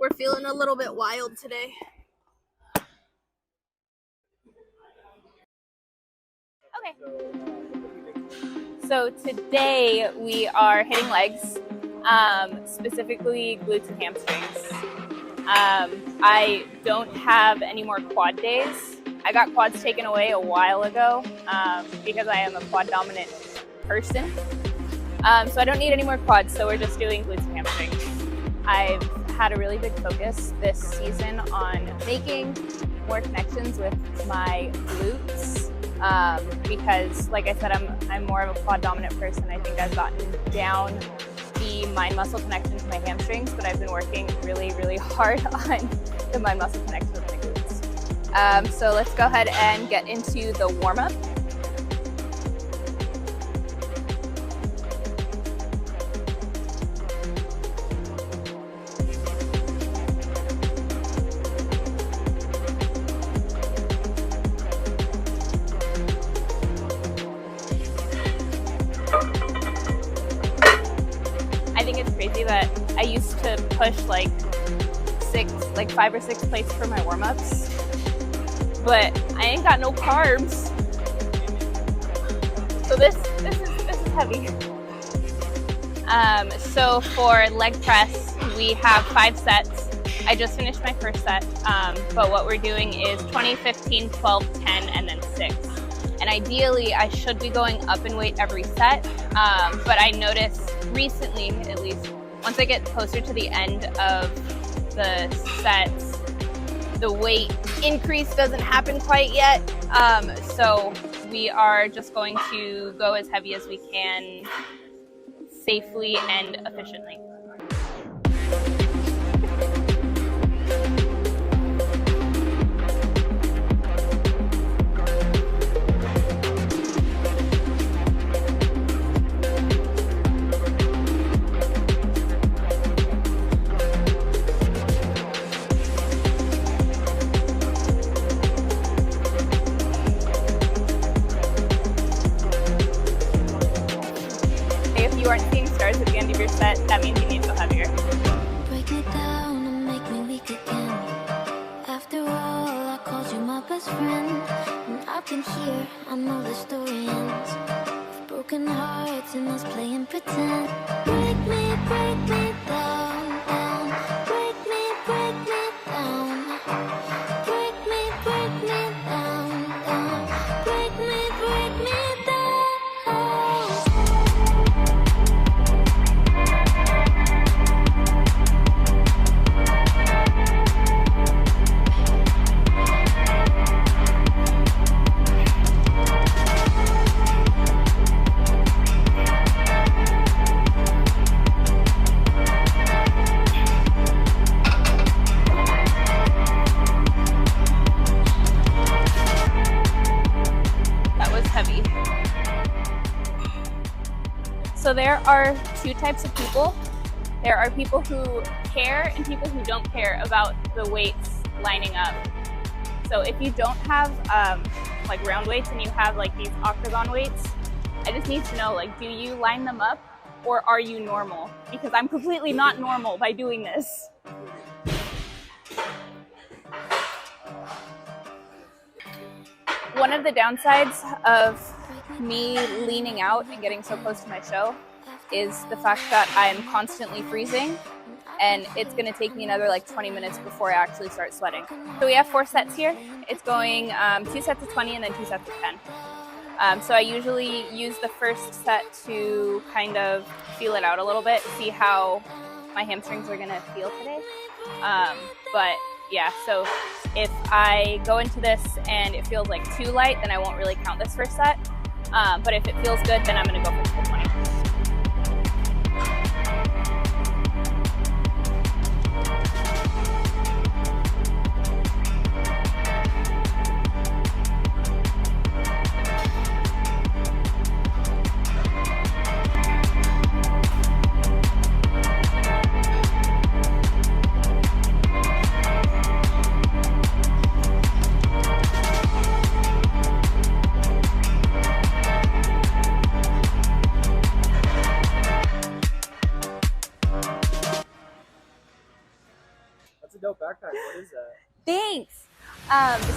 We're feeling a little bit wild today. Okay. So today we are hitting legs, specifically glutes and hamstrings. I don't have any more quad days. I got quads taken away a while ago because I am a quad dominant person. So I don't need any more quads, so we're just doing glutes and hamstrings. I've had a really big focus this season on making more connections with my glutes because, like I said, I'm more of a quad dominant person. I think I've gotten down the mind muscle connection to my hamstrings, but I've been working really, really hard on the mind muscle connection with my glutes. So let's go ahead and get into the warm up. I think it's crazy that I used to push like 5 or 6 plates for my warm-ups, but I ain't got no carbs. So this is heavy. So for leg press, we have 5 sets. I just finished my first set, but what we're doing is 20, 15, 12, 10, and then 6. And ideally, I should be going up in weight every set, but I noticed recently, at least, once I get closer to the end of the sets, the weight increase doesn't happen quite yet. So we are just going to go as heavy as we can, safely and efficiently. If you aren't seeing stars at the end of your set, that means you need to go heavier. Break me down and make me weak again. After all, I called you my best friend, and I've been here, I know the story ends with broken hearts and us playing pretend. Break me down, down. Break me down. Break me down, down. Break me down. So there are 2 types of people. There are people who care and people who don't care about the weights lining up. So if you don't have like round weights and you have like these octagon weights, I just need to know, like, do you line them up or are you normal? Because I'm completely not normal by doing this. One of the downsides of me leaning out and getting so close to my show is the fact that I'm constantly freezing, and it's going to take me another like 20 minutes before I actually start sweating. So we have 4 sets here. It's going 2 sets of 20 and then 2 sets of 10. So I usually use the first set to kind of feel it out a little bit, see how my hamstrings are going to feel today. But yeah, so if I go into this and it feels like too light, then I won't really count this first set. But if it feels good, then I'm going to go for the 20.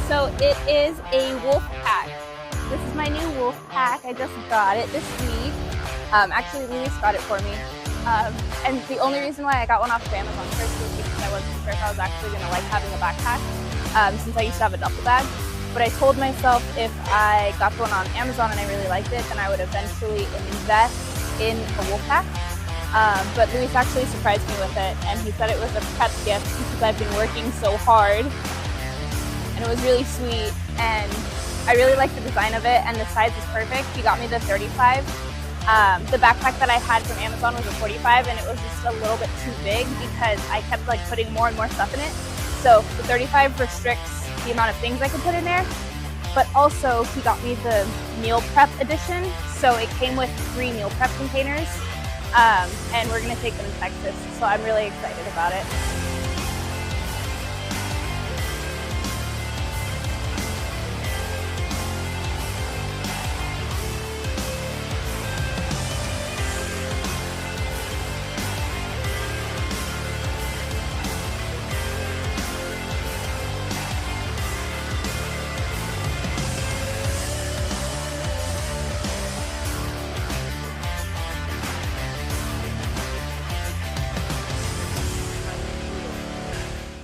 So it is a wolf pack. This is my new wolf pack. I just got it this week. Actually, Luis got it for me. And the only reason why I got one off of Amazon first was because I wasn't sure if I was actually going to like having a backpack, since I used to have a duffel bag. But I told myself if I got the one on Amazon and I really liked it, then I would eventually invest in a wolf pack. But Luis actually surprised me with it, and he said it was a prep gift because I've been working so hard. And it was really sweet, and I really like the design of it, and the size is perfect. He got me the 35. The backpack that I had from Amazon was a 45, and it was just a little bit too big because I kept like putting more and more stuff in it. So the 35 restricts the amount of things I could put in there, but also he got me the meal prep edition. So it came with 3 meal prep containers, and we're gonna take them to Texas. So I'm really excited about it.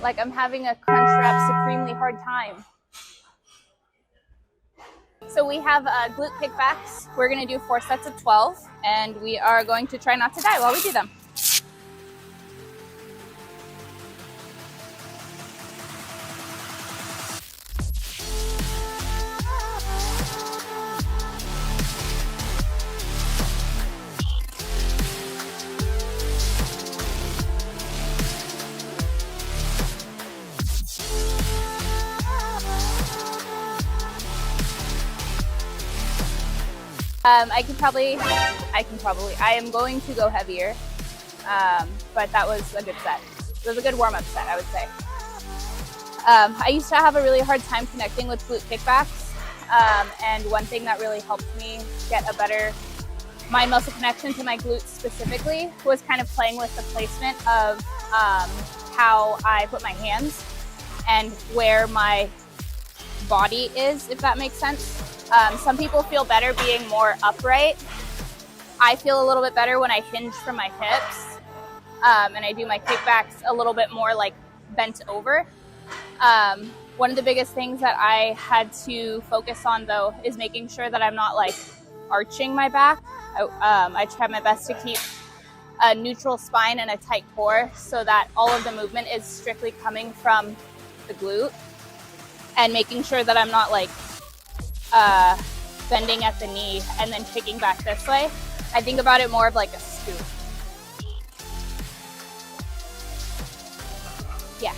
Like I'm having a Crunchwrap supremely hard time. So we have glute kickbacks. We're gonna do 4 sets of 12, and we are going to try not to die while we do them. I am going to go heavier, but that was a good set. It was a good warm-up set, I would say. I used to have a really hard time connecting with glute kickbacks, and one thing that really helped me get a better mind muscle connection to my glutes specifically was kind of playing with the placement of how I put my hands and where my body is, if that makes sense. Some people feel better being more upright. I feel a little bit better when I hinge from my hips, and I do my kickbacks a little bit more like bent over. One of the biggest things that I had to focus on though is making sure that I'm not like arching my back. I try my best to keep a neutral spine and a tight core so that all of the movement is strictly coming from the glute, and making sure that I'm not like bending at the knee and then kicking back this way. I think about it more of like a scoop. Yeah.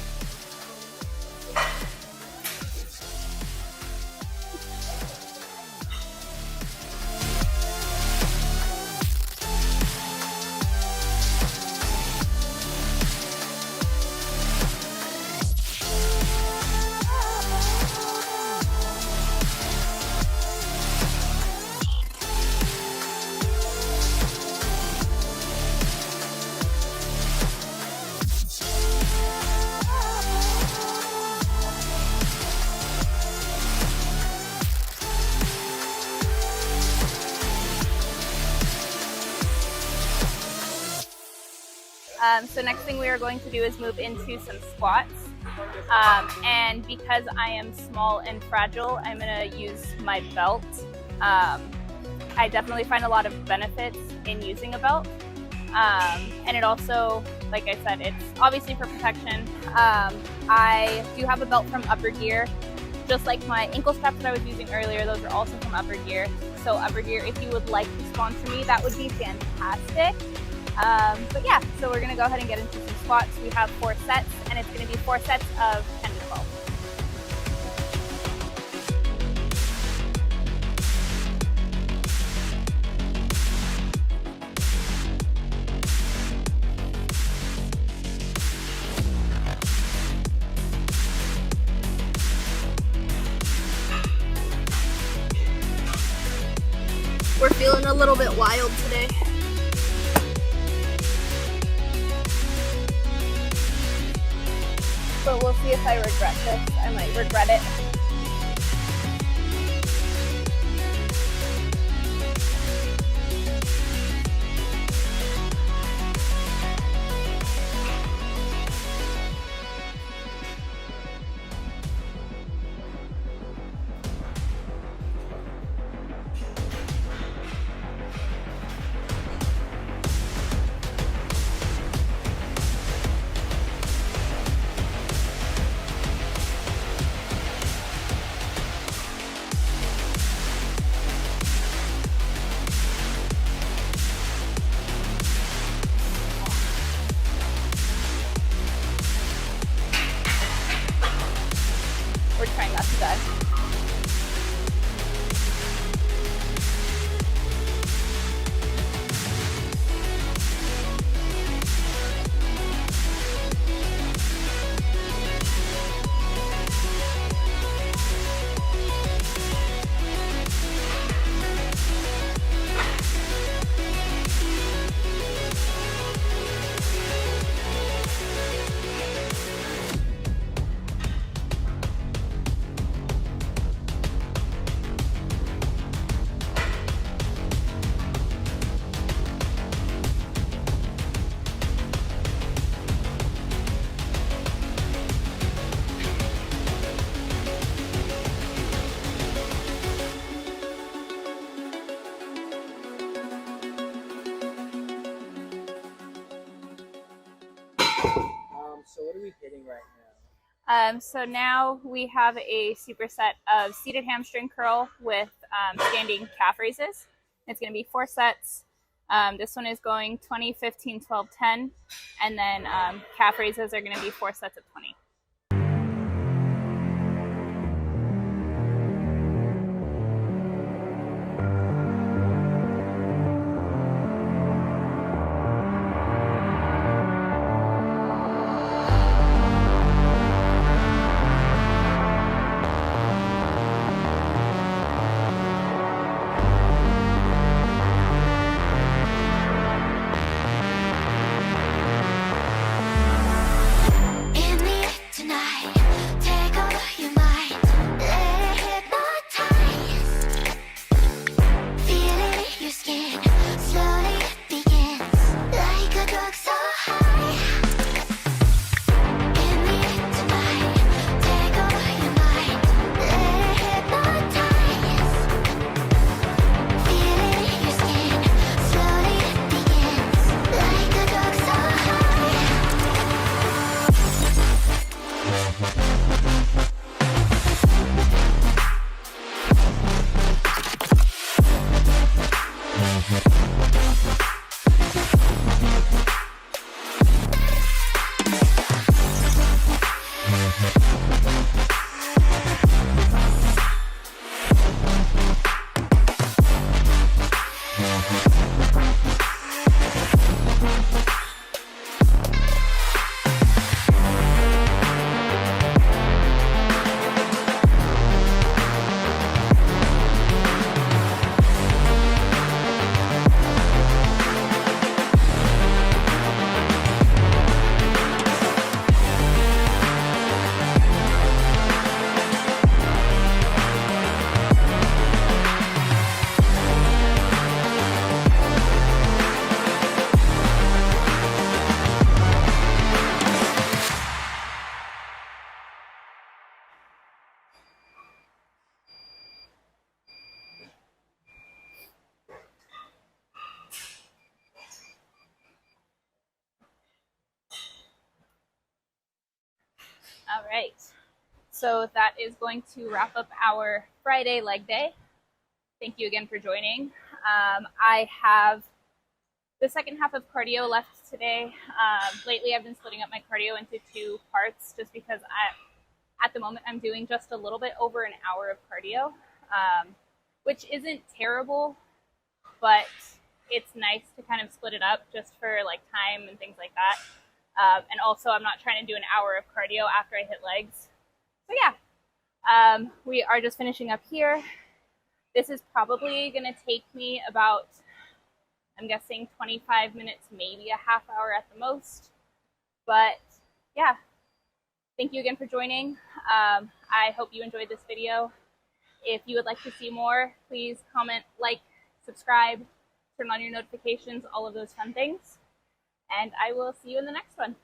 So next thing we are going to do is move into some squats. And because I am small and fragile, I'm going to use my belt. I definitely find a lot of benefits in using a belt. And it also, like I said, it's obviously for protection. I do have a belt from Upper Gear. Just like my ankle straps that I was using earlier, those are also from Upper Gear. So Upper Gear, if you would like to sponsor me, that would be fantastic. But yeah, so we're gonna go ahead and get into some squats. We have 4 sets, and it's gonna be 4 sets of 10 to 12. We're feeling a little bit wild today. but we'll see if I regret this. I might regret it. We're trying not to die. So what are we hitting right now? So now we have a superset of seated hamstring curl with standing calf raises. It's going to be 4 sets. This one is going 20, 15, 12, 10. And then calf raises are going to be 4 sets of 20. In the air tonight, take over your mind, let it hypnotize. Feel it in your skin, slowly it begins, like a drug so high. In the air tonight, take over your mind, let it hypnotize. Feel it in your skin, slowly it begins, like a drug so high. All right. So that is going to wrap up our Friday leg day. Thank you again for joining. I have the second half of cardio left today. Lately, I've been splitting up my cardio into 2 parts just because at the moment I'm doing just a little bit over an hour of cardio, which isn't terrible, but it's nice to kind of split it up just for like time and things like that. And also I'm not trying to do an hour of cardio after I hit legs. So yeah, we are just finishing up here. This is probably gonna take me about, I'm guessing 25 minutes, maybe a half hour at the most. But yeah, Thank you again for joining. I hope you enjoyed this video. If you would like to see more, please comment, like, subscribe, turn on your notifications, all of those fun things. And I will see you in the next one.